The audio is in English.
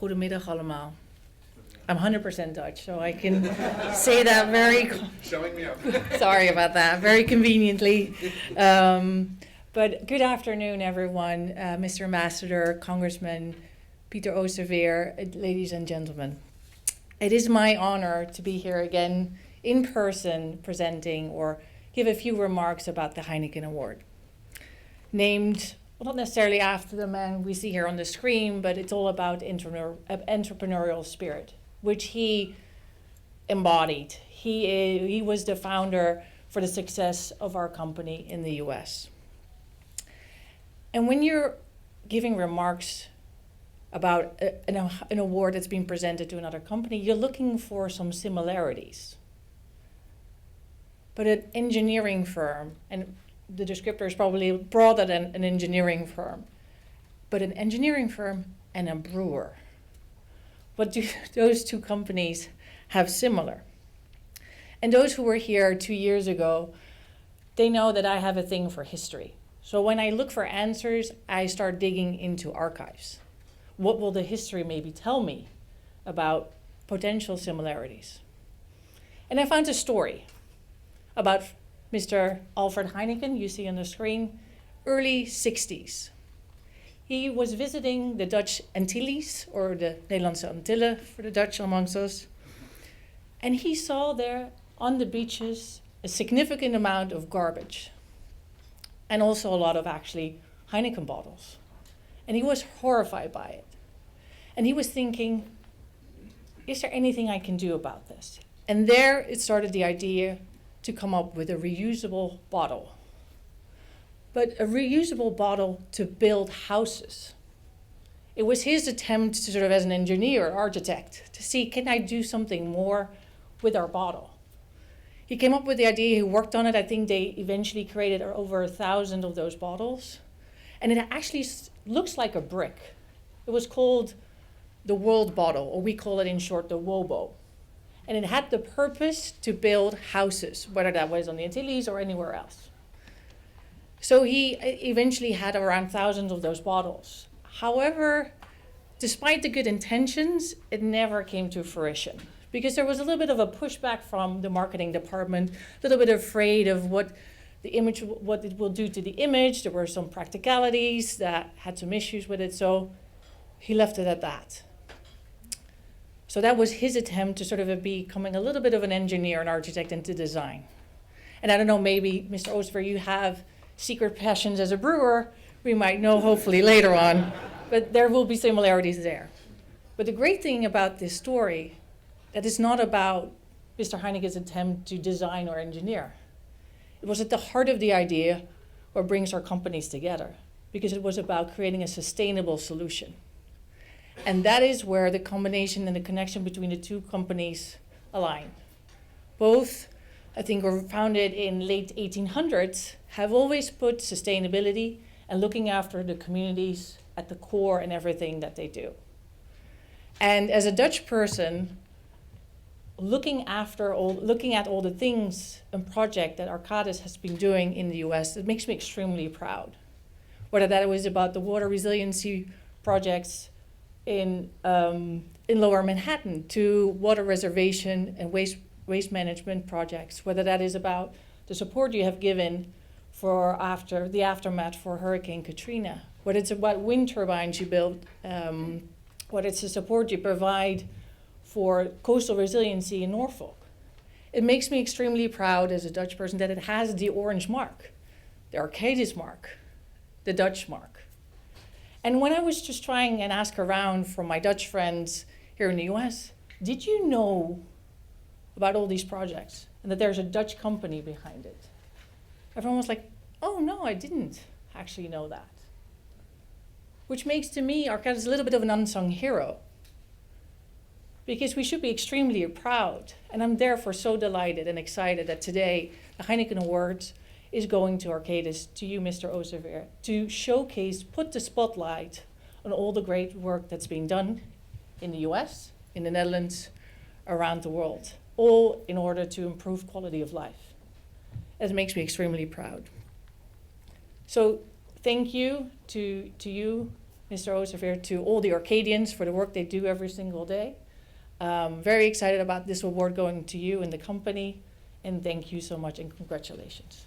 Goedemiddag allemaal. I'm 100% Dutch, so I can say that very... Showing me up. Sorry about that, very conveniently. But good afternoon, everyone. Mr. Ambassador, Congressman Peter Oosterveer, ladies and gentlemen. It is my honor to be here again in person presenting or give a few remarks about the Heineken Award. Named, well, not necessarily after the man we see here on the screen, but it's all about entrepreneurial spirit, which he embodied. He was the founder for the success of our company in the US. And when you're giving remarks about an award that's been presented to another company, you're looking for some similarities. But an engineering firm, and the descriptor is probably broader than an engineering firm, but an engineering firm and a brewer. What do those two companies have similar? And those who were here 2 years ago, they know that I have a thing for history. So when I look for answers, I start digging into archives. What will the history maybe tell me about potential similarities? And I found a story about Mr. Alfred Heineken, you see on the screen, early 60s. He was visiting the Dutch Antilles, or the Nederlandse Antillen for the Dutch amongst us. And he saw there on the beaches a significant amount of garbage. And also a lot of actually Heineken bottles. And he was horrified by it. And he was thinking, is there anything I can do about this? And there it started the idea to come up with a reusable bottle. But a reusable bottle to build houses. It was his attempt to sort of, as an engineer, architect, to see, can I do something more with our bottle? He came up with the idea, he worked on it. I think they eventually created over 1,000 of those bottles. And it actually looks like a brick. It was called the World Bottle, or we call it in short the WOBO. And it had the purpose to build houses, whether that was on the Antilles or anywhere else. So he eventually had around thousands of those bottles. However, despite the good intentions, it never came to fruition, because there was a little bit of a pushback from the marketing department, a little bit afraid of what it will do to the image. There were some practicalities that had some issues with it, so he left it at that. So that was his attempt to sort of becoming a little bit of an engineer, an architect into design. And I don't know, maybe, Mr. Oosterveer, you have secret passions as a brewer, we might know hopefully later on, but there will be similarities there. But the great thing about this story, that it's not about Mr. Heineken's attempt to design or engineer. It was at the heart of the idea what brings our companies together, because it was about creating a sustainable solution. And that is where the combination and the connection between the two companies align. Both, I think, were founded in late 1800s, have always put sustainability and looking after the communities at the core in everything that they do. And as a Dutch person, looking at all the things and projects that Arcadis has been doing in the US, it makes me extremely proud. Whether that was about the water resiliency projects in Lower Manhattan, to water reservation and waste management projects, whether that is about the support you have given for after the aftermath for Hurricane Katrina, whether it's about wind turbines you build, whether it's the support you provide for coastal resiliency in Norfolk. It makes me extremely proud as a Dutch person that it has the orange mark, the Arcadis mark, the Dutch mark. And when I was just trying and ask around from my Dutch friends here in the US, did you know about all these projects and that there's a Dutch company behind it? Everyone was like, oh no, I didn't actually know that. Which makes to me Arcadis a little bit of an unsung hero, because we should be extremely proud. And I'm therefore so delighted and excited that today the Heineken Award is going to Arcadis, to you, Mr. Oosterveer, to showcase, put the spotlight on all the great work that's being done in the US, in the Netherlands, around the world, all in order to improve quality of life. It makes me extremely proud. So thank you to you, Mr. Osterveer, to all the Arcadians for the work they do every single day. Very excited about this award going to you and the company, and thank you so much and congratulations.